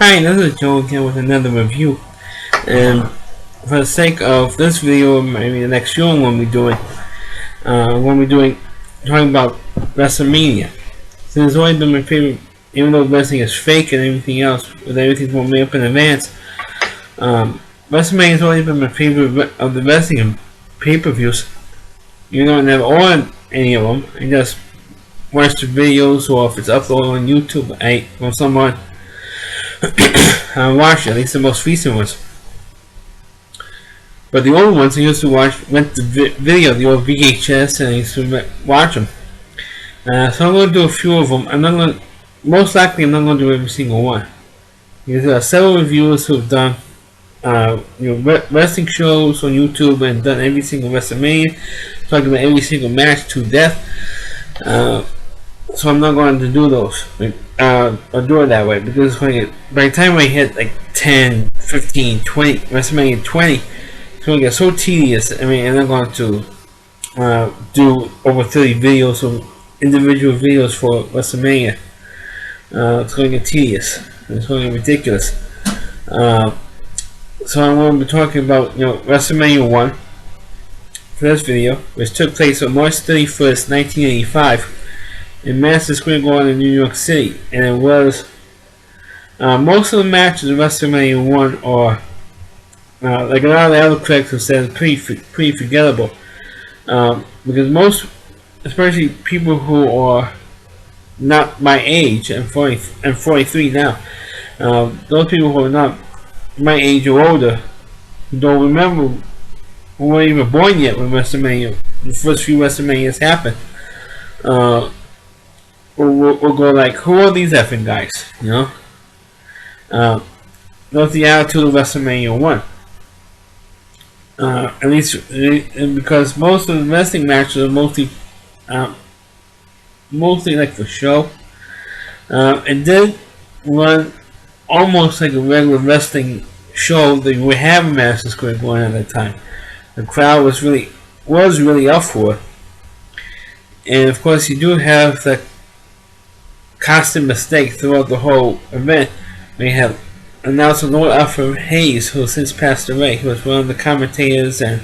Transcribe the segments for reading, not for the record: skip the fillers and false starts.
Hi, this is Joe again with another review. And for the sake of this video, maybe the next show I'm going to be doing, talking about Wrestlemania. Since it's always been my favorite, even though wrestling is fake and everything else, with everything more made up in advance, Wrestlemania has always been my favorite of the wrestling pay-per-views. You don't never own any of them. I just watch the videos, or if it's uploaded on YouTube, or someone watch at least the most recent ones. But the old ones I used to went to video, the old VHS, and I used to watch them. So I'm going to do a few of them. Most likely I'm not going to do every single one. Because there are several reviewers who have done wrestling shows on YouTube and done every single WrestleMania, talking about every single match to death. So I'm not going to do those, or do it that way, because by the time I hit like 10, 15, 20, WrestleMania 20, it's going to get so tedious. I mean, I'm not going to do over 30 videos or individual videos for WrestleMania. It's going to get tedious. It's going to get ridiculous. So I'm going to be talking about WrestleMania 1 for this video, which took place on March 31st, 1985. In Madison Square Garden in New York City, and it was most of the matches of WrestleMania 1 are like a lot of the other critics have said, pretty forgettable, because most, especially people who are not my age, I'm 43 now, those people who are not my age or older, who don't remember, who weren't even born yet when the first few WrestleManias happened, we'll go like, who are these effing guys? That's the attitude of WrestleMania 1. At least because most of the wrestling matches are mostly like for show. It did run almost like a regular wrestling show that you would have in Madison Square Garden at that time. The crowd was really up for it. And of course you do have the constant mistake throughout the whole event. We have announcer Lord Alfred Hayes, who has since passed away. He was one of the commentators and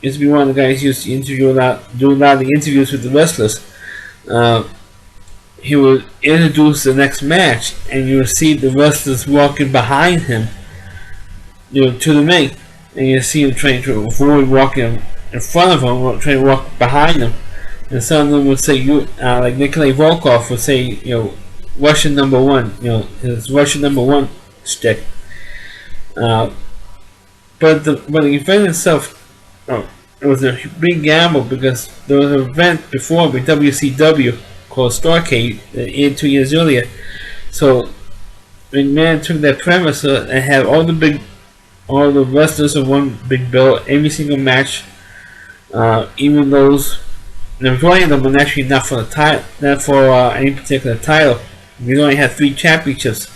used to be one of the guys who used to do a lot of the interviews with the wrestlers. He would introduce the next match, and you would see the wrestlers walking behind him, to the ring, and you see him trying to avoid walking in front of him, or trying to walk behind him. And some of them would say, like Nikolai Volkov would say, Russian number one, his Russian number one stick. But the event itself, it was a big gamble, because there was an event before with WCW called Starrcade 2 years earlier. So McMahon took that premise and had all the wrestlers in one big bill, every single match, even those. The majority of them were actually not for the title, not for any particular title. We only had 3 championships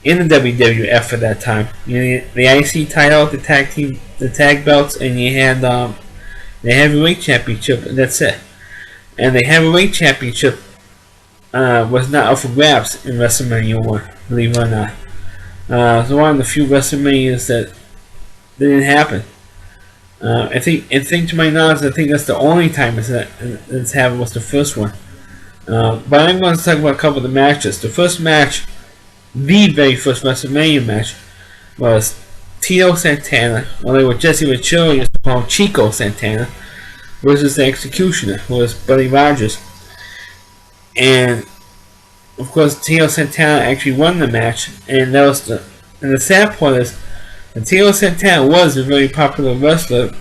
in the WWF at that time. The IC title, the tag belts, and you had the heavyweight championship, and that's it. And the heavyweight championship was not up for grabs in WrestleMania 1, believe it or not. It was one of the few WrestleManias that didn't happen. I think to my knowledge, I think that's the only time it's happened was the first one. But I'm going to talk about a couple of the matches. The first match, the very first WrestleMania match, was Tito Santana, or what Jesse Ventura used to call Chico Santana, versus the Executioner, who was Buddy Rogers. And of course, Tito Santana actually won the match, and the sad part is, Tito Santana was a very popular wrestler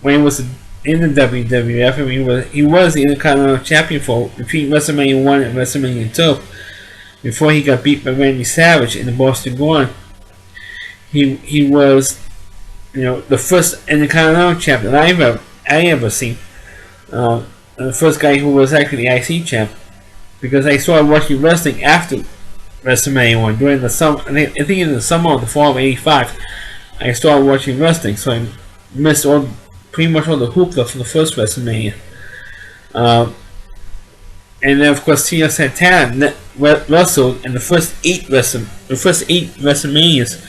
when he was in the WWF. I mean, he was the Intercontinental Champion for between WrestleMania 1 and WrestleMania 2, before he got beat by Randy Savage in the Boston Garden. He was, the first Intercontinental Champion I ever seen. The first guy who was actually the IC champ, because I started watching wrestling after WrestleMania 1 during the summer. I think in the summer or the fall of '85. I started watching wrestling, so I missed pretty much all the hoopla from the first WrestleMania. And then of course Tito Santana wrestled in the first eight WrestleManias,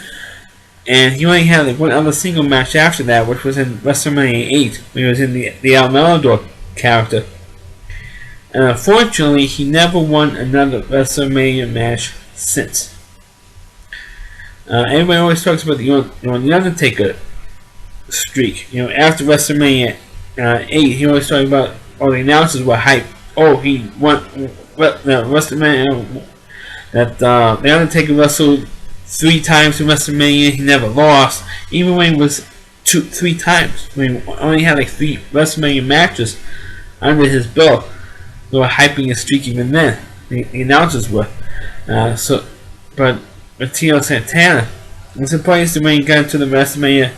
and he only had like one other single match after that, which was in WrestleMania 8, when he was in the El Matador character. And unfortunately, he never won another WrestleMania match since. Everybody always talks about the Undertaker streak. After WrestleMania 8, he always talks about all the announcers were hyped. Oh, he won WrestleMania. That the Undertaker wrestled 3 times in WrestleMania. He never lost, even when he was 3 times. When he only had like 3 WrestleMania matches under his belt. They were hyping his streak even then. The announcers were. But with Tito Santana, I'm surprised when he got to the WrestleMania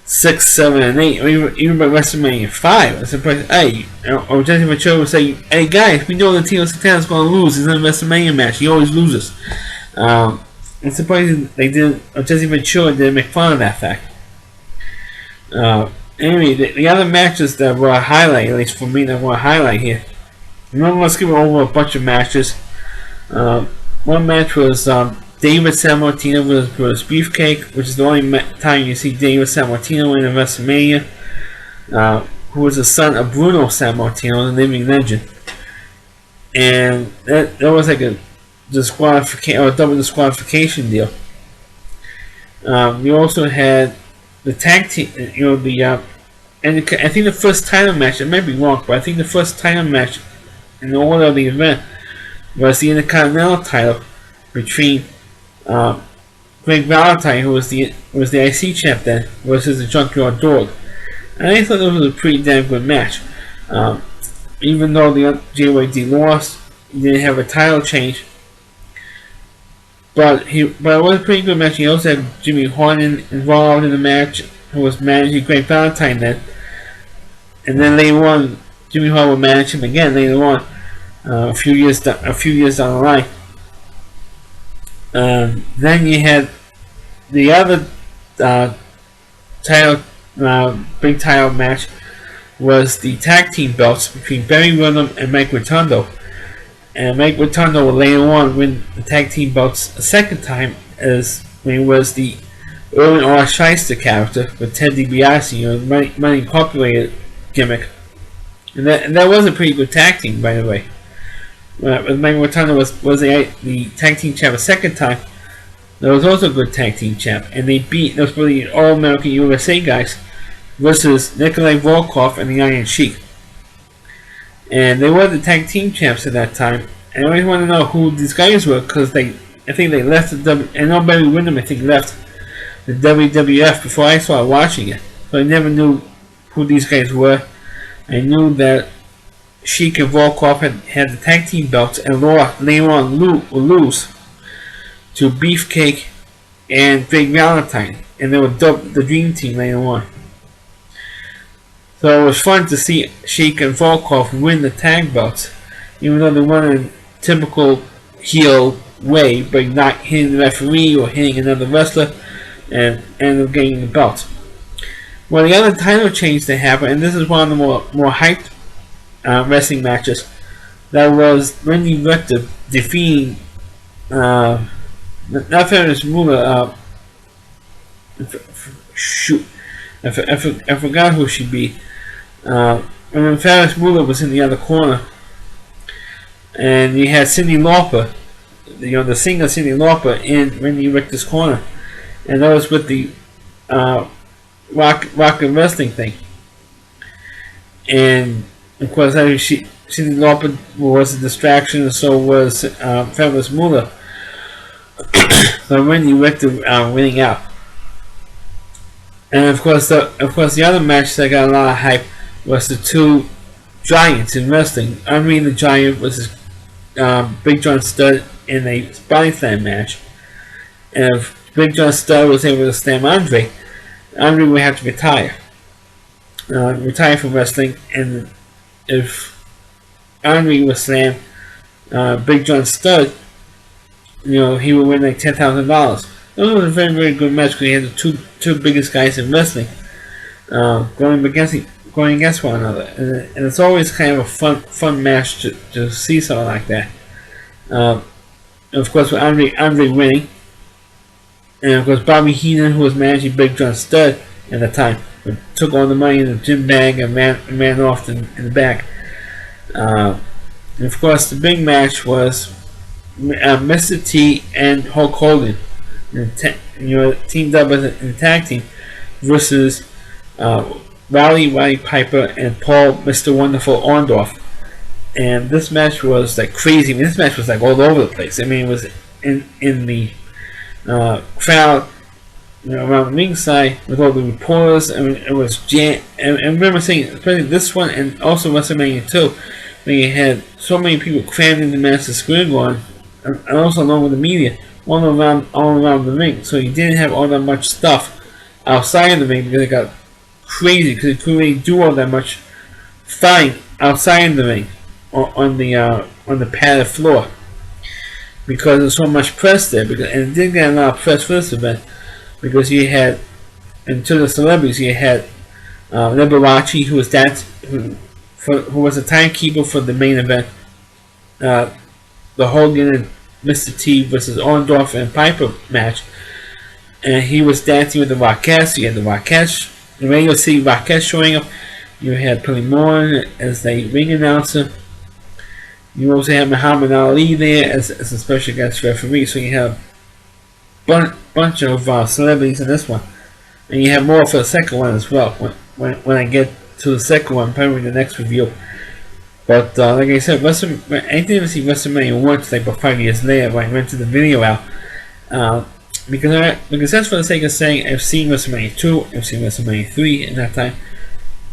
6, 7, and 8, or even by WrestleMania 5. I'm surprised. Hey, or Jesse Ventura would say, "Hey guys, we know that Tito Santana's going to lose. He's in a WrestleMania match. He always loses." I'm surprised they didn't. Or Jesse Ventura didn't make fun of that fact. Anyway, the other matches that were a highlight, at least for me, that were a highlight here. Let's give over a bunch of matches. One match was David Sammartino versus Beefcake, which is the only time you see David Sammartino win a WrestleMania, who was the son of Bruno Sammartino, the living legend. And that was like a disqualification or a double disqualification deal. You also had the tag team, and I think the first title match, I might be wrong, but I think the first title match in the order of the event was the Intercontinental title between Greg Valentine, who was the IC champ then, versus the Junkyard Dog. And I thought it was a pretty damn good match. Even though the JYD lost, he didn't have a title change. But it was a pretty good match. He also had Jimmy Horton involved in the match, who was managing Greg Valentine then. And then later on, Jimmy Horton would manage him again later on, a few years down the line. Then you had the other big title match was the tag team belts between Barry Windham and Mike Rotundo. And Mike Rotundo would later on win the tag team belts a second time, as when he was the Erwin R. Shyster character with Ted DiBiase, the Money Incorporated gimmick. And that was a pretty good tag team, by the way. Mike Rotundo was the tag team champ a second time. That was also a good tag team champ, and they beat those really All-American USA guys versus Nikolai Volkov and the Iron Sheik. And they were the tag team champs at that time. And I always want to know who these guys were, because I think they left and Barry Windham, I think, left the WWF before I started watching it. So I never knew who these guys were. I knew that Sheik and Volkov had the tag team belts, and later on lose to Beefcake and Greg Valentine, and they were dubbed the Dream Team later on. So it was fun to see Sheik and Volkov win the tag belts, even though they won in typical heel way by not hitting the referee or hitting another wrestler, and ended up getting the belt. Well, the other title change that happened, and this is one of the more hyped wrestling matches, that was Randy Richter defeating not Ferris Moolah. Shoot, I forgot who she beat. When Ferris Moolah was in the other corner, and you had Cyndi Lauper, the singer Cyndi Lauper, in Randy Richter's corner, and that was with the rock and wrestling thing. And of course, Cyndi Lauper was a distraction, and so was Ferris Moolah. So Randy Richter winning out. And of course, the other match that got a lot of hype was the two giants in wrestling. Andre the Giant versus Big John Studd in a body slam match. And if Big John Studd was able to slam Andre would have to retire from wrestling. And if Andre was slammed, Big John Studd, he would win like $10,000. It was a very, very good match because he had the two biggest guys in wrestling going against going against one another, and it's always kind of a fun match to see something like that. And of course, with Andre winning, and of course Bobby Heenan, who was managing Big John Studd at the time, took all the money in the gym bag and ran off in the back. And of course, the big match was Mr. T and Hulk Hogan, teamed up as a tag team versus Roddy Piper and Paul Mr. Wonderful Orndorff. And this match was like crazy. I mean, this match was like all over the place. I mean, it was in the crowd, around the ringside with all the reporters. I mean, it was jam. And I remember saying, especially this one and also WrestleMania 2, when you had so many people crammed in the Madison Square Garden, and also along with the media, all around the ring. So you didn't have all that much stuff outside of the ring because it got crazy because you couldn't really do all that much fighting outside of the ring or on the padded floor because there's so much press there. And it didn't get a lot of press for this event because you had, and to the celebrities, you had Liberace, who was the timekeeper for the main event, the Hogan and Mr. T versus Orndorff and Piper match, and he was dancing with the Rockettes. You had the Rockettes, the Radio City Rockettes showing up. You had Billy Moore as the ring announcer. You also had Muhammad Ali there as a special guest referee. So you have a bunch of celebrities in this one, and you have more for the second one as well. When I get to the second one, probably the next review. But like I said, I didn't see WrestleMania once, like about 5 years later when I rented the video out. Because that's for the sake of saying I've seen WrestleMania 2, I've seen WrestleMania 3 in that time.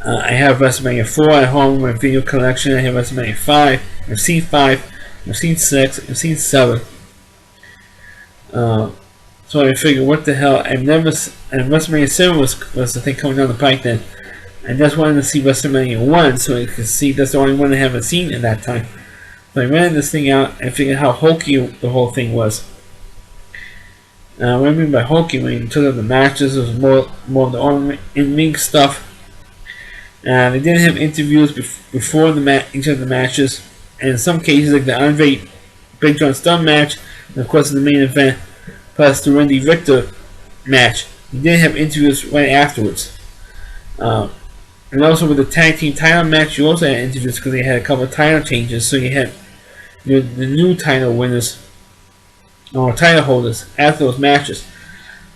I have WrestleMania 4 at home in my video collection. I have WrestleMania 5. I've seen 5. I've seen 6. I've seen 7. So I figured, what the hell? And WrestleMania 7 was the thing coming down the pike then. I just wanted to see WrestleMania 1 so I could see that's the only one I haven't seen at that time. So I ran this thing out and figured how hokey the whole thing was. What I mean by hokey, when you took up the matches, it was more of the in-ring stuff. They didn't have interviews before each of the matches. And in some cases, like the Andre Big John Studd match, and of course the main event, plus the Randy Victor match, you didn't have interviews right afterwards. And also with the tag team title match, you also had interviews because they had a couple of title changes. So you had the new title winners or title holders after those matches.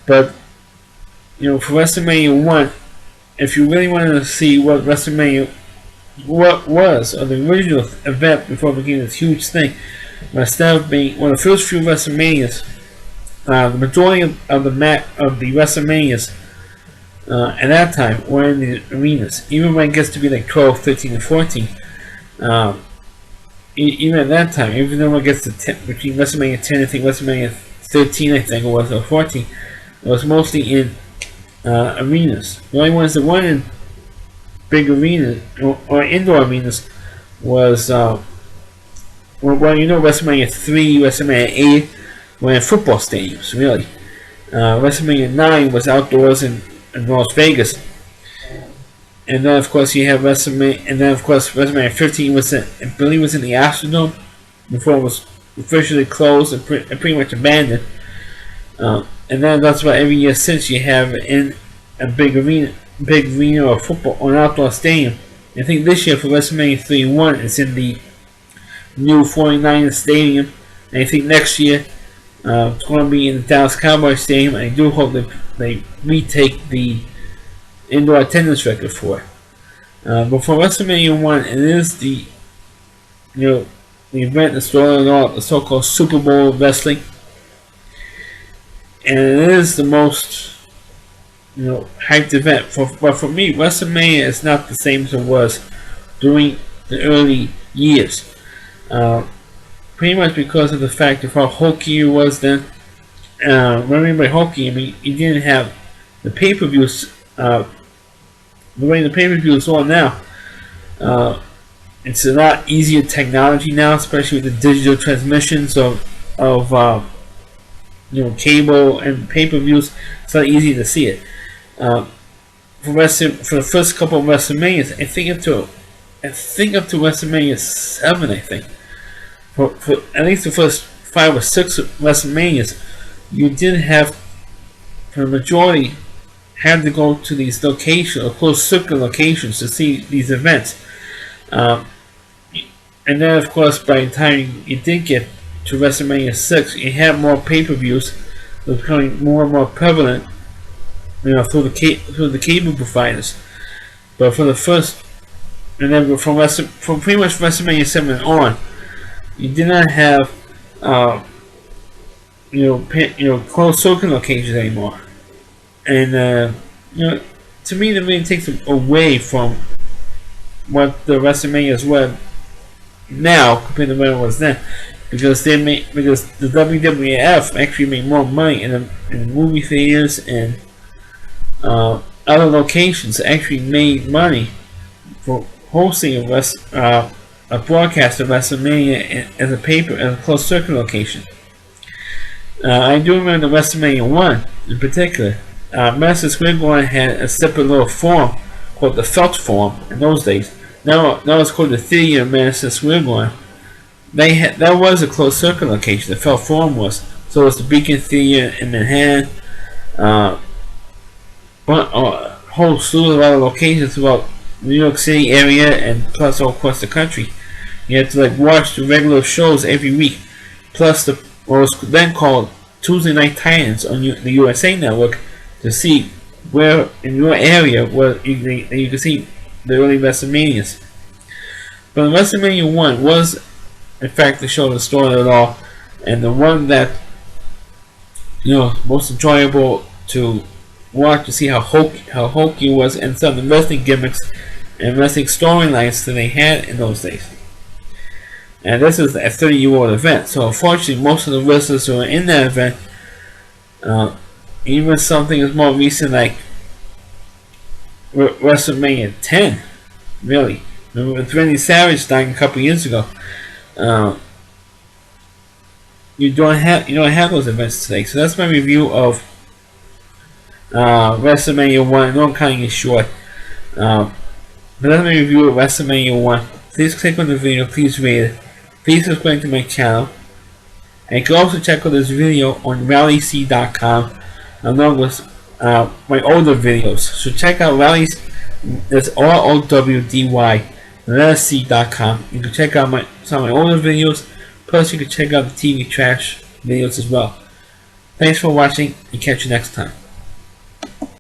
But for WrestleMania 1, if you really wanted to see what WrestleMania was, or the original event before it became this huge thing, instead of being one of the first few WrestleManias, the majority of the WrestleManias at that time were in the arenas. Even when it gets to be like 12, 13, and 14, even at that time, even though it gets to between WrestleMania 10, I think WrestleMania 13, I think it was, or 14, it was mostly in arenas. The only ones that weren't in big arenas or indoor arenas was WrestleMania 3, WrestleMania 8 were in football stadiums, really. WrestleMania 9 was outdoors in Las Vegas. And then of course you have WrestleMania 15 was I believe was in the Astrodome before it was officially closed and pretty much abandoned. And then that's why every year since you have in a big arena or football or an outdoor stadium. I think this year for WrestleMania 3-1 it's in the new 49ers Stadium, and I think next year it's going to be in the Dallas Cowboys Stadium. I do hope that they retake the indoor attendance record for it. But for WrestleMania 1, it is the event that started all the so-called Super Bowl wrestling, and it is the most hyped event. But for me, WrestleMania is not the same as it was during the early years. Pretty much because of the fact of how hokey it was then. What I mean by hokey, I mean you didn't have the pay-per-views the way the pay-per-views are now. It's a lot easier technology now, especially with the digital transmissions of cable and pay-per-views. It's not easy to see it. for the first couple of WrestleManias. I think up to WrestleMania 7. I think for at least the first 5 or 6 WrestleManias, you did have, for the majority, had to go to these locations or closed circuit locations to see these events. And then, of course, by the time you did get to WrestleMania 6, you had more pay-per-views. It was becoming more and more prevalent, through the cable providers. But for the first, and then from pretty much WrestleMania 7 on, you did not have, closed circuit locations anymore. And to me, that really takes away from what the WrestleManias were now compared to what it was then, because the WWF actually made more money in movie theaters and other locations. Actually made money for hosting a broadcast of WrestleMania as a closed circuit location. I do remember the WrestleMania 1 in particular. Madison Square Garden had a separate little forum called the Felt Forum in those days. Now it's called the Theater of Madison Square Garden. That was a closed circuit location. The Felt Forum was. So it was the Beacon Theater in Manhattan. But a whole slew of other locations throughout the New York City area and plus all across the country. You had to watch the regular shows every week, plus what was then called Tuesday Night Titans on the USA Network, to see where in your area where you could see the early WrestleManias. But WrestleMania 1 was, in fact, the show that started it all, and the one that most enjoyable to watch, to see how hokey it was, and some of the wrestling gimmicks and wrestling storylines that they had in those days. And this is a 30-year-old event, so unfortunately most of the wrestlers who were in that event, even something as more recent like WrestleMania 10, really, with Randy Savage dying a couple years ago, you don't have those events today. So that's my review of WrestleMania 1. I know I'm cutting it short, but that's my review of WrestleMania 1. Please click on the video, please rate it, please subscribe to my channel, and you can also check out this video on rallyc.com along with my older videos. So check out Rally's, that's ROWDY, rallyc.com. You can check out some of my older videos, plus you can check out the TV trash videos as well. Thanks for watching, and catch you next time.